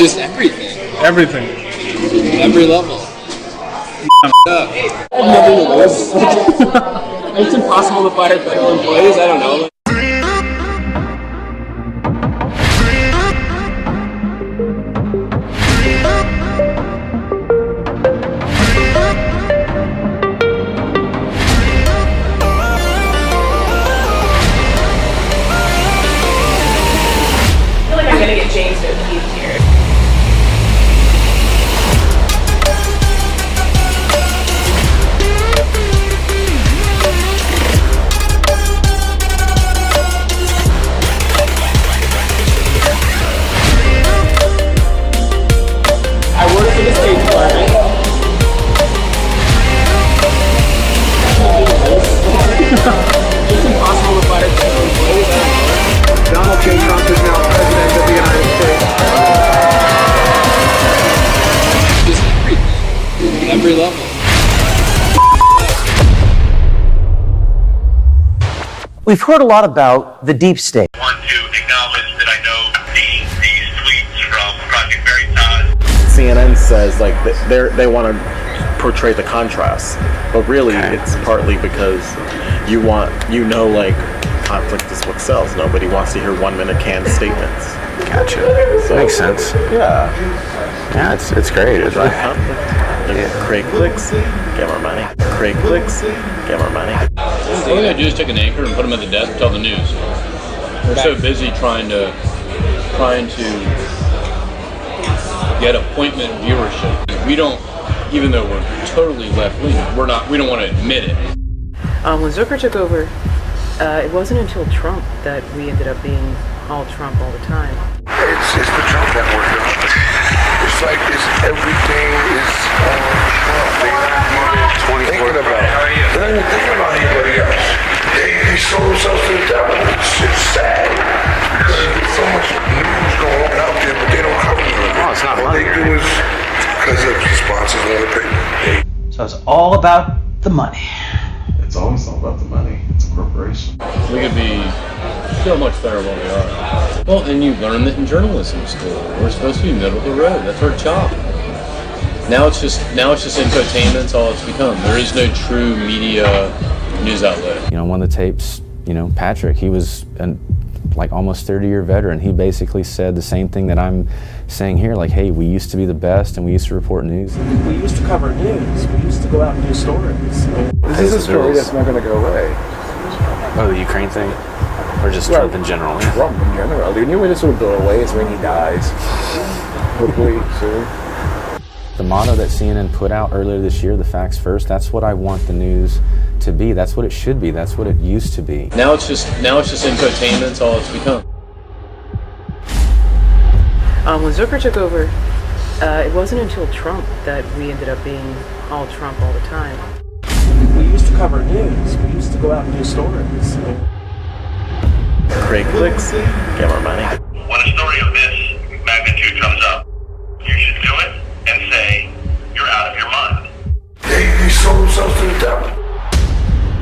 Just everything. Everything. Every level. I have nothing to lose. It's impossible to fire federal employees. I don't know. I feel like I'm gonna get James O'Keefe here. I work for the State Department. It's impossible to fire federal employees. I don't know. Donald J. Trump is now president of the United States. Just everything. Every level. We've heard a lot about the deep state. I want to acknowledge that I know these tweets from Project Veritas. CNN says like they want to portray the contrast, but really it's partly because like conflict is what sells. Nobody wants to hear 1 minute canned statements. Gotcha. So, makes sense. Yeah. Yeah, it's great. It's Drive conflict. Create clicks, get more money. Create clicks, get more money. All they do is take an anchor and put them at the desk and tell the news. We're so busy trying to get appointment viewership. We don't, even though we're totally left leaning, we don't want to admit it. When Zucker took over, it wasn't until Trump that we ended up being all Trump all the time. It's the Trump network. It's like everything is Trump. They're not even thinking about it. They're not even thinking about anybody else. They sold themselves to the devil. It's sad because there's so much news going on out there, but they don't cover it. Oh, it's not All they do is because of the sponsors want to pay. So it's all about the money. It's always all about the money. It's a corporation. We could be so much better than we are. Well, and you learn that in journalism school. We're supposed to be middle of the road. That's our job. Now it's just infotainment. That's all it's become. There is no true media news outlet. You know, one of the tapes, Patrick, he was like almost 30-year veteran. He basically said the same thing that I'm saying here, like, hey, we used to be the best and we used to report news. We used to cover news. We used to go out and do stories. This is a story that's not going to go away. Oh, the Ukraine thing? Or just Trump in general? Trump in general. The only way this will go away is when he dies. Hopefully soon. The motto that CNN put out earlier this year, the facts first, that's what I want the news to be. That's what it should be. That's what it used to be. Now it's just infotainment. That's all it's become. When Zucker took over, it wasn't until Trump that we ended up being all Trump all the time. We used to cover news. We used to go out and do stories. Create clicks, get more money. When a story of this magnitude comes up, you should do it and say, you're out of your mind. They sold themselves to the devil.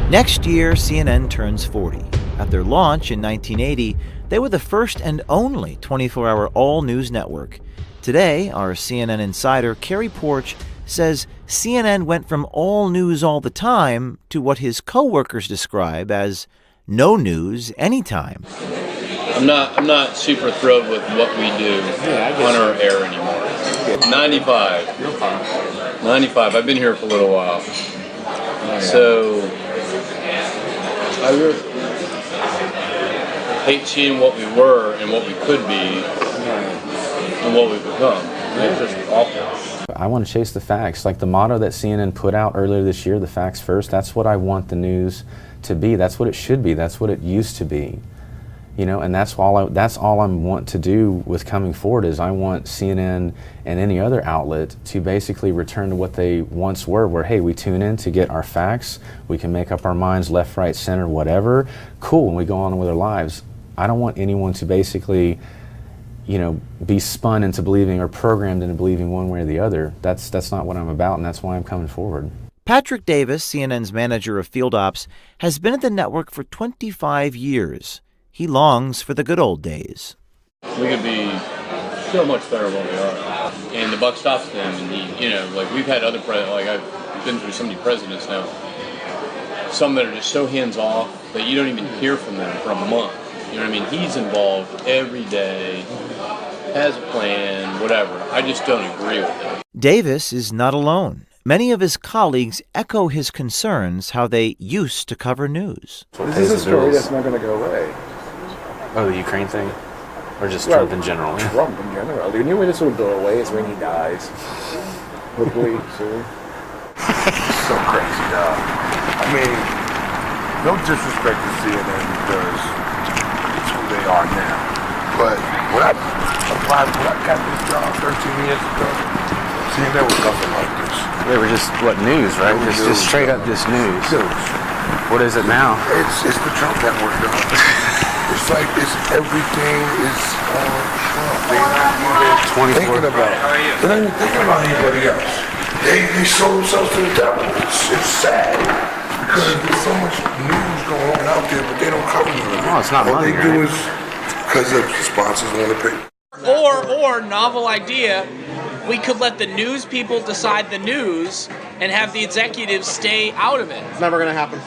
Next year, CNN turns 40. At their launch in 1980, they were the first and only 24-hour all-news network. Today, our CNN insider, Kerry Porch, says CNN went from all news all the time to what his co-workers describe as no news anytime. I'm not super thrilled with what we do on our air anymore. 95. You're fine. 95. I've been here for a little while. So I really hate seeing what we were and what we could be and what we've become. It's just awful. I want to chase the facts. Like the motto that CNN put out earlier this year, the facts first, that's what I want the news to be. That's what it should be. That's what it used to be. And that's all I want to do with coming forward is I want CNN and any other outlet to basically return to what they once were, where, hey, we tune in to get our facts, we can make up our minds left, right, center, whatever, cool, and we go on with our lives. I don't want anyone to basically, be spun into believing or programmed into believing one way or the other. That's not what I'm about, and that's why I'm coming forward. Patrick Davis, CNN's manager of field ops, has been at the network for 25 years. He longs for the good old days. We could be so much better than we are. And the buck stops with him. And he, you know, like we've had other like I've been through so many presidents now. Some that are just so hands off that you don't even hear from them for a month. You know what I mean? He's involved every day, has a plan, whatever. I just don't agree with it. Davis is not alone. Many of his colleagues echo his concerns how they used to cover news. This is a story that's not going to go away. Oh, the Ukraine thing? Or just Trump in general? Trump in general. The only way this will go away is when he dies. Hopefully soon. So crazy, dog. I mean, no disrespect to CNN because it's who they are now. But when I got this job 13 years ago, CNN was nothing like this. They were just, what, news, right? Just straight up just news. What is it now? It's the Trump network, dog. It's like everything is Trump. They're not even thinking about it. They're not even thinking about anybody else. They sold themselves to the devil. It's sad because there's so much news going on out there, but they don't cover it. Oh, it's not All money, they do right? is because the sponsors want to pay. Or novel idea, we could let the news people decide the news and have the executives stay out of it. It's never going to happen.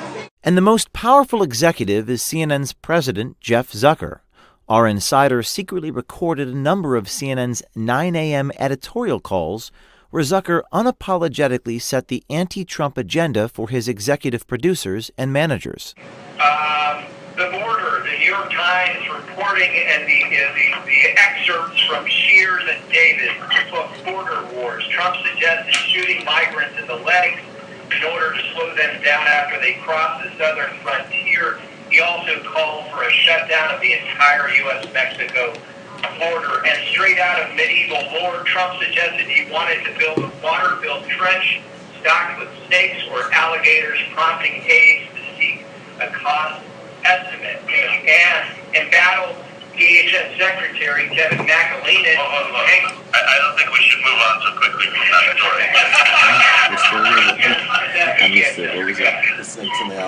And the most powerful executive is CNN's president, Jeff Zucker. Our insider secretly recorded a number of CNN's 9 a.m. editorial calls where Zucker unapologetically set the anti-Trump agenda for his executive producers and managers. The border, the New York Times reporting, and the excerpts from Shears and Davis, the book Border Wars. Trump suggested shooting migrants in the legs in order to slow them down after they cross the southern frontier. He also called for a shutdown of the entire U.S.-Mexico border. And straight out of medieval lore, Trump suggested he wanted to build a water-filled trench stocked with snakes or alligators, prompting aides to seek a cost estimate. And embattled DHS Secretary Kevin McAleenan. I don't think we should move on so quickly from that story.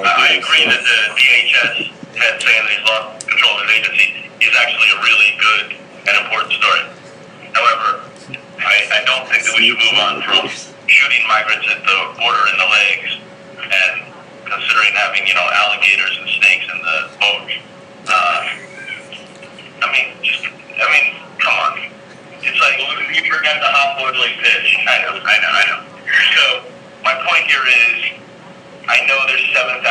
I agree that the DHS head saying that he's lost control of his agency is actually a really good and important story. However, I don't think that we should move on from shooting migrants at the border in the legs and considering having, alligators and snakes in the boat. Come on. It's like, you forget the hot-boiling fish. I know. So, my point here is, I know there's 7,000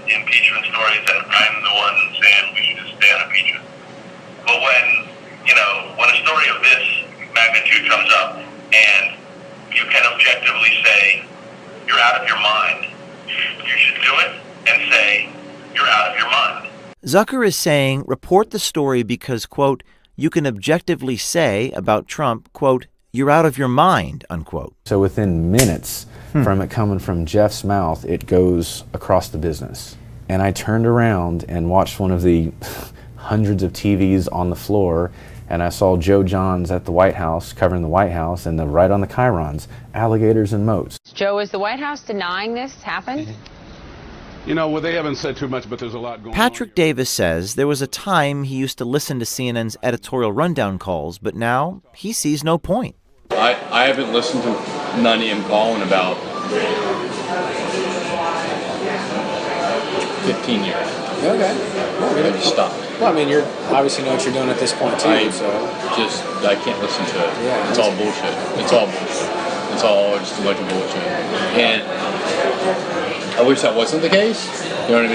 impeachment stories, and I'm the one saying we should just ban impeachment. But when a story of this magnitude comes up, and you can objectively say, you're out of your mind, you should do it and say, you're out of your mind. Zucker is saying, report the story because, quote, you can objectively say about Trump, quote, you're out of your mind, unquote. So within minutes from it coming from Jeff's mouth, it goes across the business. And I turned around and watched one of the hundreds of TVs on the floor, and I saw Joe Johns at the White House, covering the White House, and right on the chyrons, alligators and moats. Joe, is the White House denying this happened? They haven't said too much, but there's a lot going on. Patrick Davis says there was a time he used to listen to CNN's editorial rundown calls, but now he sees no point. I haven't listened to 9 a.m. call in about 15 years. Okay. I just stopped. Well, you obviously know what you're doing at this point, too. I can't listen to it. Yeah, it's all bullshit. It's all bullshit. It's all just a bunch of bullshit. And I wish that wasn't the case. You know what I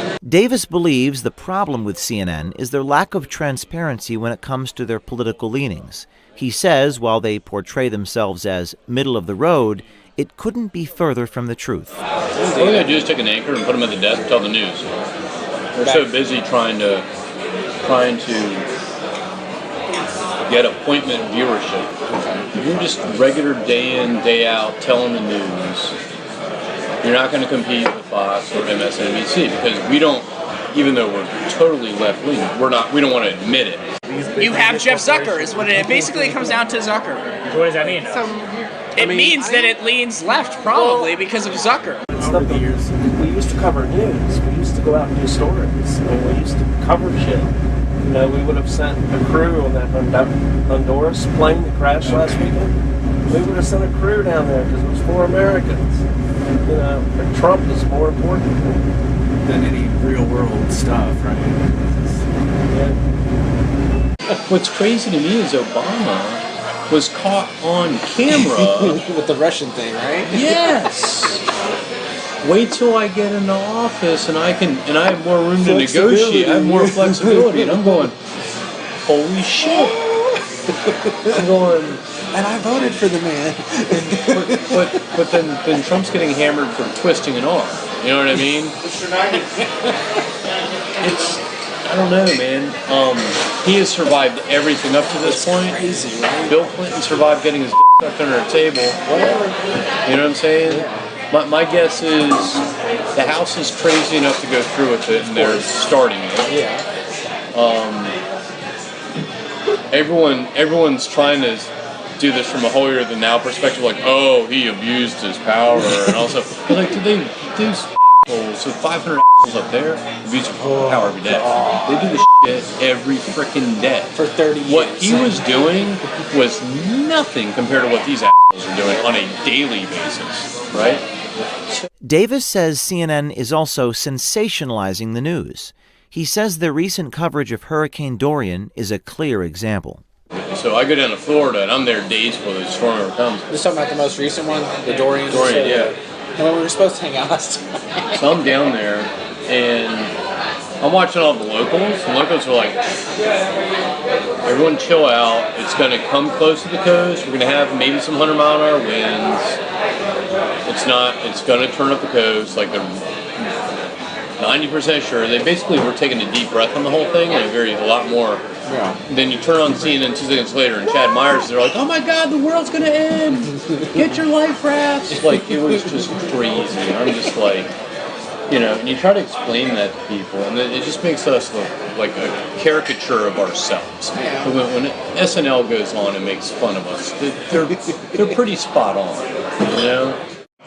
mean? Davis believes the problem with CNN is their lack of transparency when it comes to their political leanings. He says while they portray themselves as middle of the road, it couldn't be further from the truth. All they gotta do is take an anchor and put them at the desk and tell the news. They're so busy trying to get appointment viewership. If you're just regular day in, day out telling the news, you're not going to compete with Fox or MSNBC because we don't, even though we're totally left-leaning, we don't want to admit it. You have Jeff Zucker, is what it basically comes down to Zucker. So what does that mean? It means that it leans left, probably, because of Zucker. Over the years, we used to cover news. We used to go out and do stories. And we used to cover shit. You know, we would have sent a crew on that Honduras plane that crashed last weekend. We would have sent a crew down there because it was for Americans. You know, but Trump is more important than any real world stuff, right? Yeah. What's crazy to me is Obama was caught on camera with the Russian thing, right? Yes. Wait till I get into office and I have more room to negotiate. I have more flexibility, and I'm going, holy shit! I'm going, and I voted for the man. but then Trump's getting hammered for twisting an arm. You know what I mean? I don't know, man. He has survived everything up to this point. Crazy, right? Bill Clinton survived getting his dick stuck under a table. Whatever. You know what I'm saying? Yeah. My guess is the House is crazy enough to go through with it, and they're starting it. Yeah. Everyone's trying to do this from a holier than thou perspective, like, oh, he abused his power, and also, but like, these assholes, with 500 assholes up there, abuse power every day. They do this shit every freaking day. For 30 years. What he was doing was nothing compared to what these assholes are doing on a daily basis, right? Davis says CNN is also sensationalizing the news. He says the recent coverage of Hurricane Dorian is a clear example. So I go down to Florida, and I'm there days before the storm ever comes. Just talking about the most recent one, the Dorian. Dorian, yeah. And when we were supposed to hang out last time. So I'm down there, and I'm watching all the locals. The locals are like, everyone chill out. It's going to come close to the coast. We're going to have maybe some 100-mile-an-hour winds. It's going to turn up the coast. Like, they're 90% sure. They basically were taking a deep breath on the whole thing, and it varied a lot more. Yeah. Then you turn on CNN 2 seconds later, and Chad Myers, they're like, oh my God, the world's going to end. Get your life rafts. Like, it was just crazy. I'm just like, you know, and you try to explain that to people, and it just makes us look like a caricature of ourselves. Yeah. When SNL goes on and makes fun of us, they're pretty spot on, you know?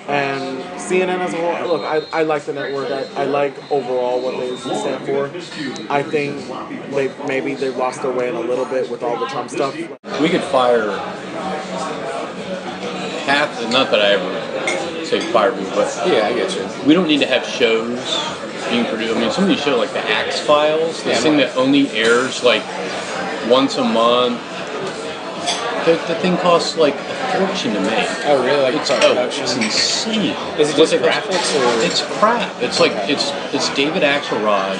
And CNN as a whole, look, I like the network. I like overall what they stand for. I think they've lost their way in a little bit with all the Trump stuff. We could fire half, not that I ever say fire people, but yeah, I get you. We don't need to have shows being produced. I mean, some of these shows, like the Axe Files, this thing that only airs like once a month. The thing costs like a fortune to make. Oh, really? Like it's insane. Is it just graphics or? It's crap. It's like it's David Axelrod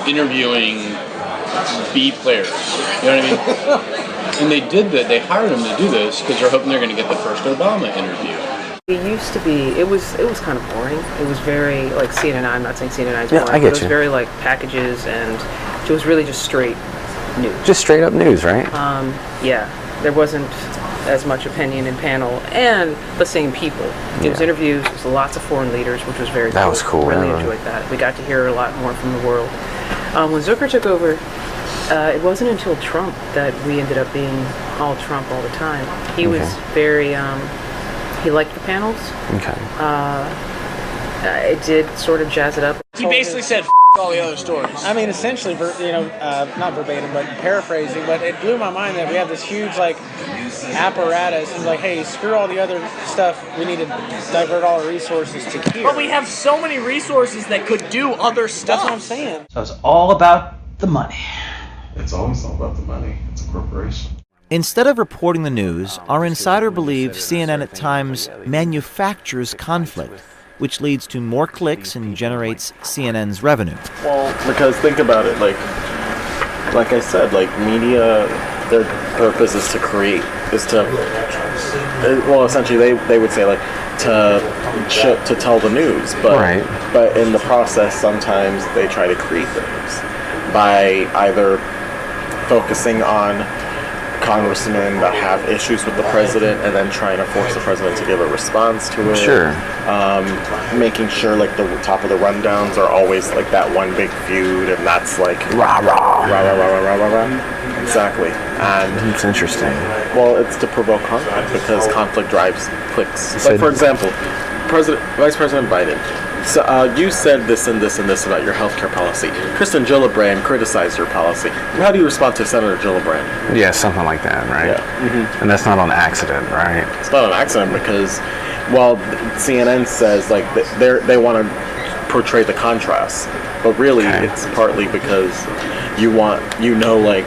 interviewing B players. You know what I mean? And they did that. They hired him to do this because they're hoping they're going to get the first Obama interview. It used to be. It was kind of boring. It was very like CNN. I'm not saying CNN is boring. I get it was very like packages, and it was really just straight news. Just straight up news, right? Yeah, there wasn't as much opinion in panel, and the same people. It was interviews, it was lots of foreign leaders, which was very cool. That was cool. Really enjoyed that. We got to hear a lot more from the world. When Zucker took over, it wasn't until Trump that we ended up being all Trump all the time. He was very, he liked the panels. Okay. It did sort of jazz it up. He basically said, all the other stories. I mean, essentially, not verbatim, but paraphrasing, but it blew my mind that we have this huge, like, apparatus, and like, hey, screw all the other stuff, we need to divert all our resources to here. But we have so many resources that could do other stuff. That's what I'm saying. So it's all about the money. It's always all about the money. It's a corporation. Instead of reporting the news, our insider believes CNN at times manufactures conflict, which leads to more clicks and generates CNN's revenue. Well, because think about it, like I said, like media, their purpose is to create, essentially they would say like to tell the news, but in the process sometimes they try to create the news by either focusing on congressmen that have issues with the president and then trying to force the president to give a response to it. Sure. Making sure like the top of the rundowns are always like that one big feud, and that's like rah rah rah rah rah rah rah rah. Exactly. And it's interesting. Well, it's to provoke conflict because conflict drives clicks. Like for example, Vice President Biden So you said this and this and this about your healthcare policy. Kristen Gillibrand criticized your policy. How do you respond to Senator Gillibrand? Yeah, something like that, right? Yeah. And that's not on accident, right? It's not an accident because, well, CNN says like they want to portray the contrast, but really it's partly because like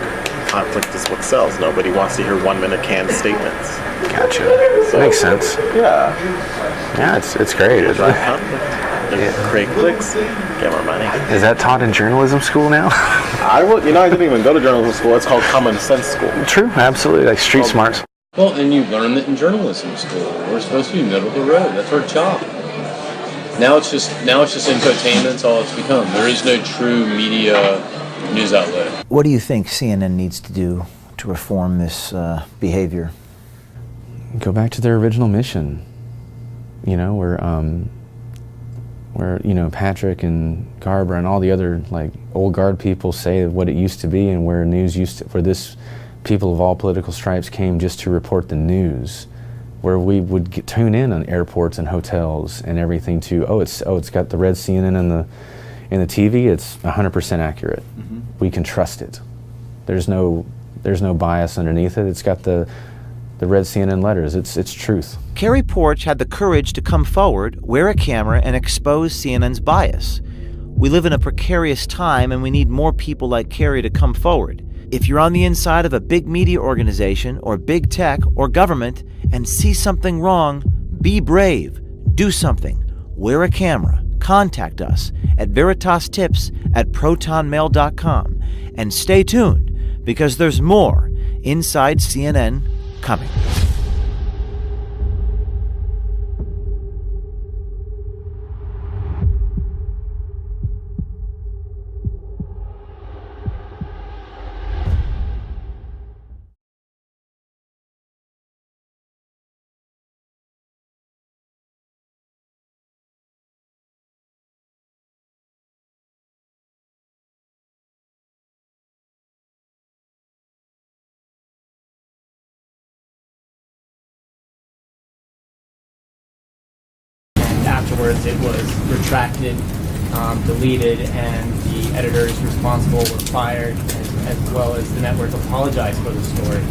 conflict is what sells. Nobody wants to hear 1 minute canned statements. Gotcha. So, makes sense. Yeah. Yeah, it's great. It's like, create clicks, get more money. Is that taught in journalism school now? I didn't even go to journalism school. It's called common sense school. True, absolutely, like street smarts. Well, and you learn that in journalism school. We're supposed to be middle of the road. That's our job. Now it's just infotainment. That's all it's become. There is no true media news outlet. What do you think CNN needs to do to reform this behavior? Go back to their original mission. You know, where Patrick and Garber and all the other like old guard people say what it used to be, and where news where this people of all political stripes came just to report the news, where we would tune in on airports and hotels and everything to it's got the red CNN in the TV. It's 100% accurate. Mm-hmm. We can trust it. There's no bias underneath it. It's got the red CNN letters. It's truth. Kerry Porch had the courage to come forward, wear a camera, and expose CNN's bias. We live in a precarious time, and we need more people like Kerry to come forward. If you're on the inside of a big media organization or big tech or government and see something wrong, be brave. Do something. Wear a camera. Contact us at veritastips@protonmail.com. And stay tuned, because there's more Inside CNN coming. Afterwards, it was retracted, deleted, and the editors responsible were fired, as well as the network apologized for the story.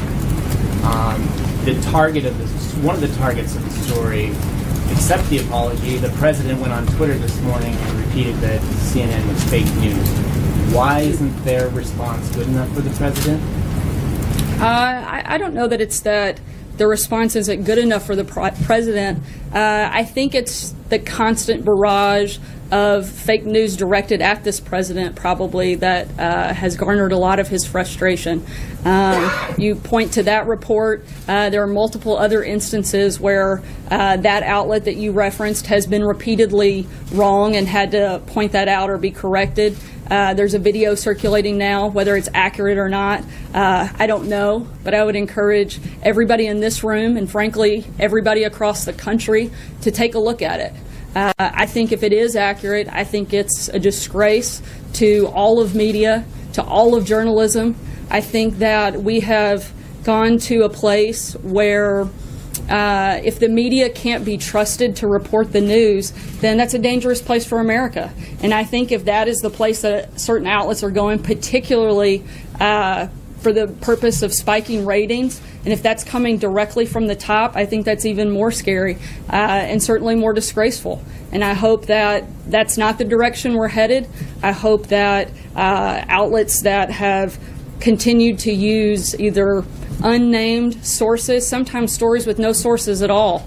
One of the targets of the story, accept the apology. The president went on Twitter this morning and repeated that CNN was fake news. Why isn't their response good enough for the president? I don't know that it's that the response isn't good enough for the president. I think it's the constant barrage of fake news directed at this president probably that has garnered a lot of his frustration. You point to that report. There are multiple other instances where that outlet that you referenced has been repeatedly wrong and had to point that out or be corrected. There's a video circulating now. Whether it's accurate or not, I don't know, but I would encourage everybody in this room and frankly everybody across the country to take a look at it. I think if it is accurate, I think it's a disgrace to all of media, to all of journalism. I think that we have gone to a place where if the media can't be trusted to report the news, then that's a dangerous place for America. And I think if that is the place that certain outlets are going, particularly for the purpose of spiking ratings, and if that's coming directly from the top, I think that's even more scary and certainly more disgraceful. And I hope that that's not the direction we're headed. I hope that outlets that have continued to use either unnamed sources, sometimes stories with no sources at all.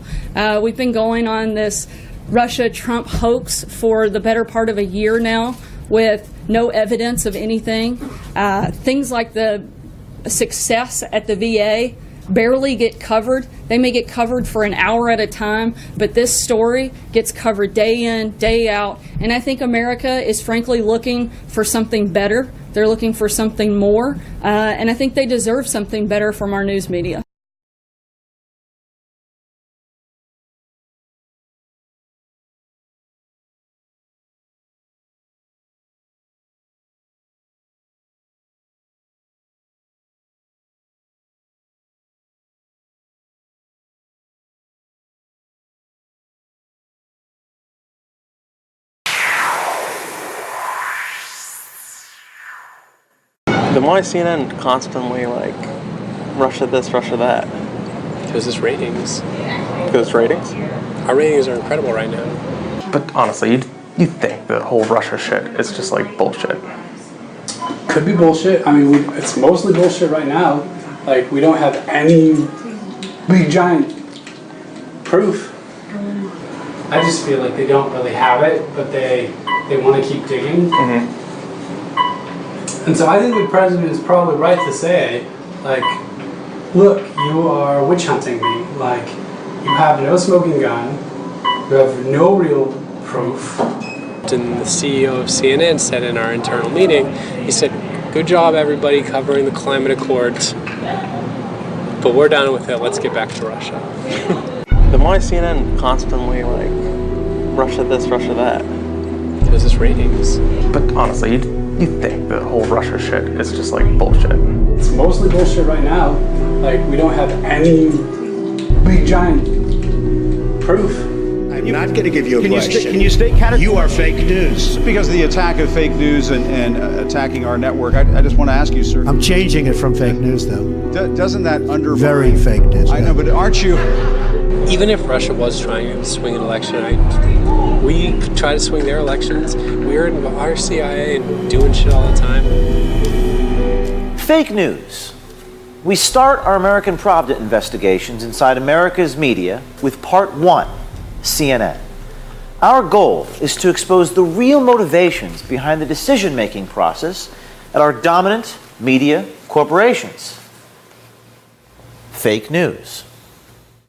We've been going on this Russia-Trump hoax for the better part of a year now with no evidence of anything. Things like the success at the VA barely get covered. They may get covered for an hour at a time, but this story gets covered day in, day out. And I think America is frankly looking for something better. They're looking for something more, and I think they deserve something better from our news media. Then why is CNN constantly like Russia this, Russia that? Because it's ratings. Because it's ratings? Our ratings are incredible right now. But honestly, you think the whole Russia shit is just like bullshit? Could be bullshit. I mean, it's mostly bullshit right now. Like, we don't have any big giant proof. I just feel like they don't really have it, but they want to keep digging. And so I think the president is probably right to say, like, look, you are witch hunting me. Like, you have no smoking gun, you have no real proof. And the CEO of CNN said in our internal meeting, he said, good job everybody covering the climate accords, but we're done with it, let's get back to Russia. Then why is CNN constantly like Russia this, Russia that? Because it's ratings. But honestly, you think the whole Russia shit is just like bullshit? It's mostly bullshit right now. Like, we don't have any big giant proof. I'm not going to give you a question. Can you stay categorical? You are fake news. Because of the attack of fake news and attacking our network, I just want to ask you, sir. I'm changing it from fake news, though. Doesn't that undermine... Very fake news. I know, but aren't you... Even if Russia was trying to swing an election, we try to swing their elections. We're in our CIA and doing shit all the time. Fake news. We start our American Pravda investigations inside America's media with part 1, CNN. Our goal is to expose the real motivations behind the decision-making process at our dominant media corporations. Fake news.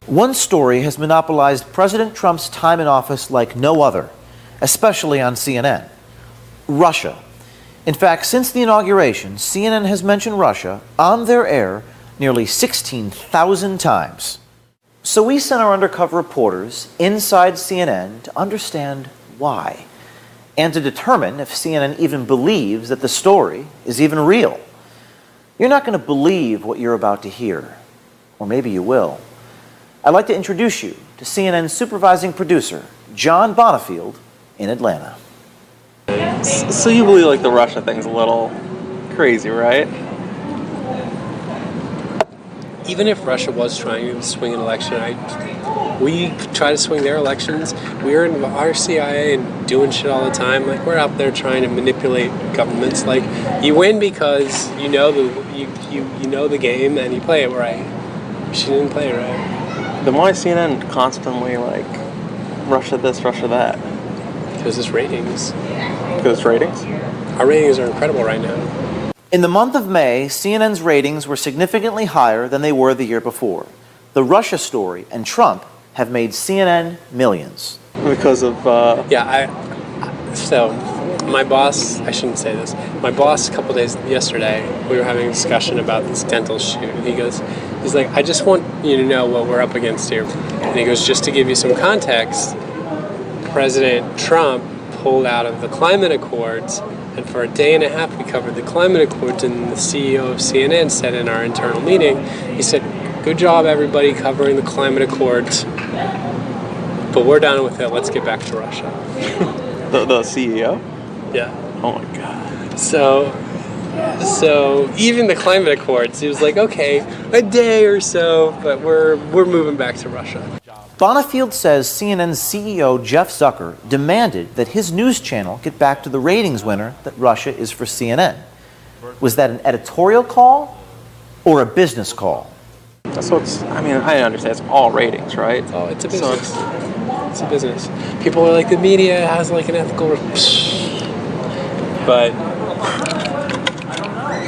One story has monopolized President Trump's time in office like no other, especially on CNN. Russia. In fact, since the inauguration, CNN has mentioned Russia on their air nearly 16,000 times. So we sent our undercover reporters inside CNN to understand why, and to determine if CNN even believes that the story is even real. You're not going to believe what you're about to hear, or maybe you will. I'd like to introduce you to CNN's supervising producer, John Bonifield, in Atlanta. So you believe like the Russia thing's a little crazy, right? Even if Russia was trying to swing an election, we try to swing their elections. We're in our CIA and doing shit all the time. Like, we're out there trying to manipulate governments. Like, you win because you know the game and you play it right. She didn't play it right. Then why is CNN constantly like Russia this, Russia that? Because it's ratings. Because it's ratings? Our ratings are incredible right now. In the month of May, CNN's ratings were significantly higher than they were the year before. The Russia story and Trump have made CNN millions. Because of... So, my boss, I shouldn't say this, my boss a couple days yesterday, we were having a discussion about this dental shoot, and he's like, I just want you to know what we're up against here. And he goes, just to give you some context, President Trump pulled out of the climate accords, and for a day and a half we covered the climate accords, and the CEO of CNN said in our internal meeting, he said, good job everybody covering the climate accords, but we're done with it, let's get back to Russia. The CEO? Yeah. Oh my God. So even the climate accords, he was like, okay, a day or so, but we're moving back to Russia. Bonifield says CNN's CEO Jeff Zucker demanded that his news channel get back to the ratings winner that Russia is for CNN. Was that an editorial call or a business call? So I understand it's all ratings, right? Oh, it's a business. It's a business. People are like, the media has like an ethical... But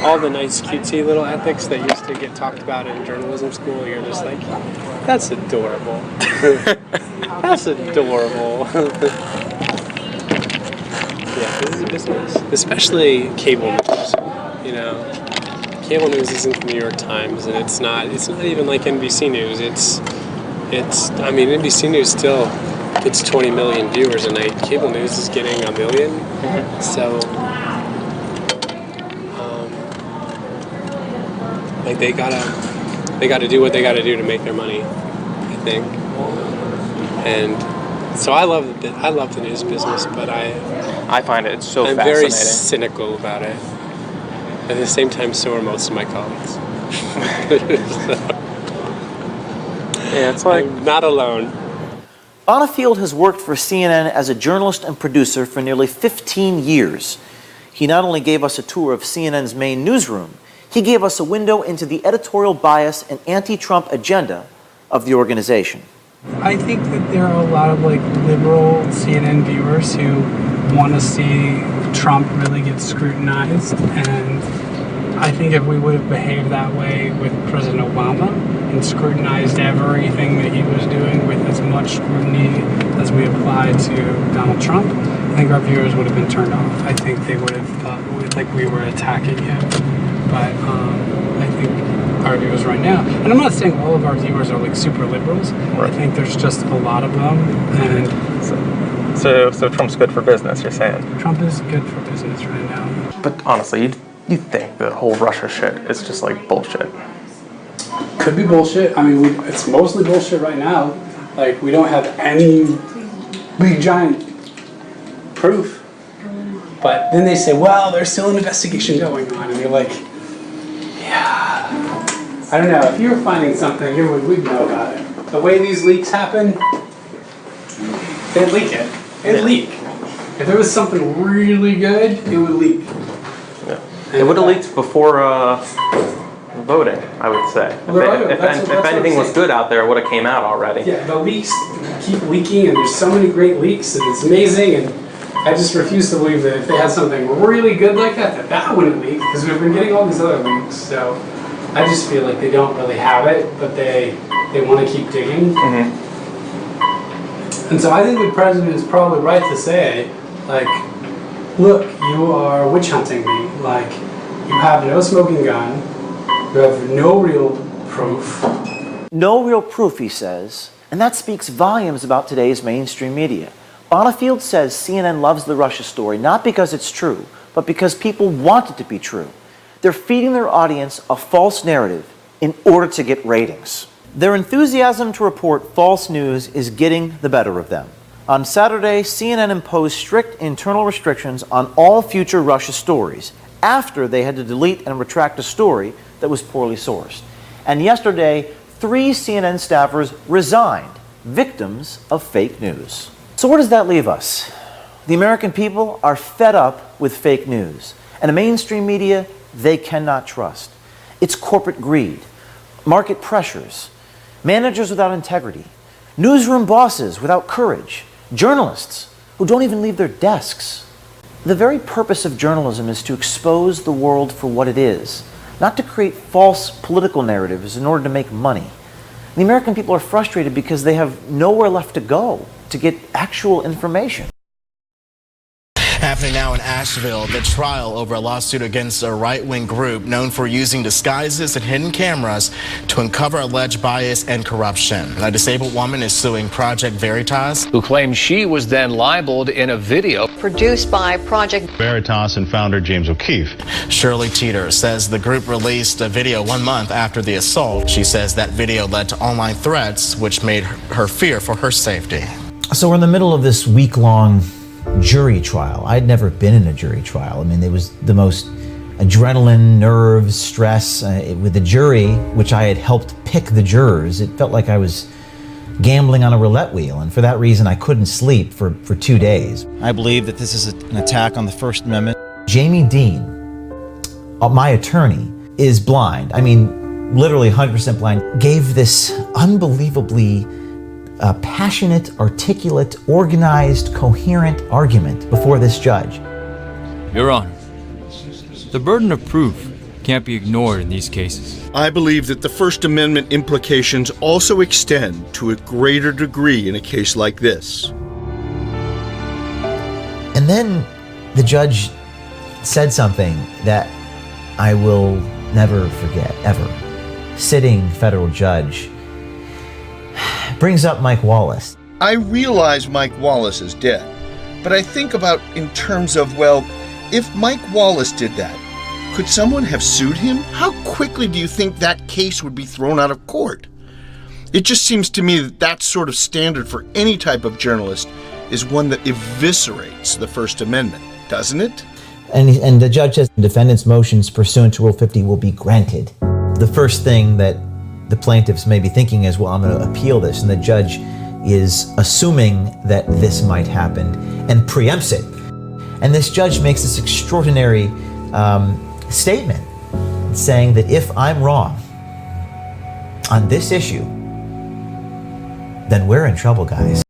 all the nice cutesy little ethics that used to get talked about in journalism school, you're just like, that's adorable. That's adorable. Yeah, this is a business. Especially cable news, you know. Cable news isn't the New York Times, and it's not even like NBC News. NBC News still gets 20 million viewers a night. Cable news is getting 1 million. So, they gotta do what they gotta do to make their money, I think. And so I love the news business, but I find it so I'm fascinating. very cynical about it. At the same time, so are most of my colleagues. Yeah, it's like I'm not alone. Bonifield has worked for CNN as a journalist and producer for nearly 15 years. He not only gave us a tour of CNN's main newsroom, he gave us a window into the editorial bias and anti-Trump agenda of the organization. I think that there are a lot of liberal CNN viewers who want to see Trump really get scrutinized, and I think if we would have behaved that way with President Obama and scrutinized everything that he was doing with as much scrutiny as we applied to Donald Trump, I think our viewers would have been turned off. I think they would have thought like we were attacking him. But I think our viewers right now, and I'm not saying all of our viewers are super liberals. I think there's just a lot of them, and so Trump's good for business, you're saying? Trump is good for business right now. But honestly, you think the whole Russia shit is just bullshit? Could be bullshit. I mean, it's mostly bullshit right now. We don't have any big giant proof. But then they say, well, there's still an investigation going on. And you're like, yeah, I don't know. If you were finding something, we'd know about it. The way these leaks happen, they'd leak it. It'd leak. If there was something really good, it would leak. Yeah. It would have leaked before voting, I would say. If anything was good out there, it would have came out already. Yeah, the leaks keep leaking, and there's so many great leaks, and it's amazing, and I just refuse to believe that if they had something really good like that wouldn't leak, because we've been getting all these other leaks, so I just feel like they don't really have it, but they want to keep digging. Mm-hmm. And so I think the president is probably right to say, look, you are witch hunting me. You have no smoking gun, you have no real proof. No real proof, he says, and that speaks volumes about today's mainstream media. Bonifield says CNN loves the Russia story not because it's true, but because people want it to be true. They're feeding their audience a false narrative in order to get ratings. Their enthusiasm to report false news is getting the better of them. On Saturday, CNN imposed strict internal restrictions on all future Russia stories after they had to delete and retract a story that was poorly sourced. And yesterday, 3 CNN staffers resigned, victims of fake news. So where does that leave us? The American people are fed up with fake news, and the mainstream media they cannot trust. It's corporate greed, market pressures, managers without integrity, newsroom bosses without courage, journalists who don't even leave their desks. The very purpose of journalism is to expose the world for what it is, not to create false political narratives in order to make money. The American people are frustrated because they have nowhere left to go to get actual information. Happening now in Asheville, the trial over a lawsuit against a right-wing group known for using disguises and hidden cameras to uncover alleged bias and corruption. A disabled woman is suing Project Veritas, who claims she was then libeled in a video produced by Project Veritas and founder James O'Keefe. Shirley Teeter says the group released a video 1 month after the assault. She says that video led to online threats, which made her fear for her safety. So we're in the middle of this week-long jury trial. I'd never been in a jury trial. I mean, it was the most adrenaline, nerves, stress. With the jury, which I had helped pick the jurors, it felt like I was gambling on a roulette wheel, and for that reason I couldn't sleep for 2 days. I believe that this is an attack on the First Amendment. Jamie Dean, my attorney, is blind. I mean, literally 100% blind. Gave this unbelievably passionate, articulate, organized, coherent argument before this judge. Your Honor, the burden of proof can't be ignored in these cases. I believe that the First Amendment implications also extend to a greater degree in a case like this. And then the judge said something that I will never forget, ever. Sitting federal judge brings up Mike Wallace. I realize Mike Wallace is dead, but I think about in terms of, well, if Mike Wallace did that, could someone have sued him? How quickly do you think that case would be thrown out of court? It just seems to me that that sort of standard for any type of journalist is one that eviscerates the First Amendment, doesn't it? And the judge says the defendant's motions pursuant to Rule 50 will be granted. The first thing that the plaintiffs may be thinking is, well, I'm going to appeal this, and the judge is assuming that this might happen and preempts it. And this judge makes this extraordinary statement saying that if I'm wrong on this issue, then we're in trouble, guys.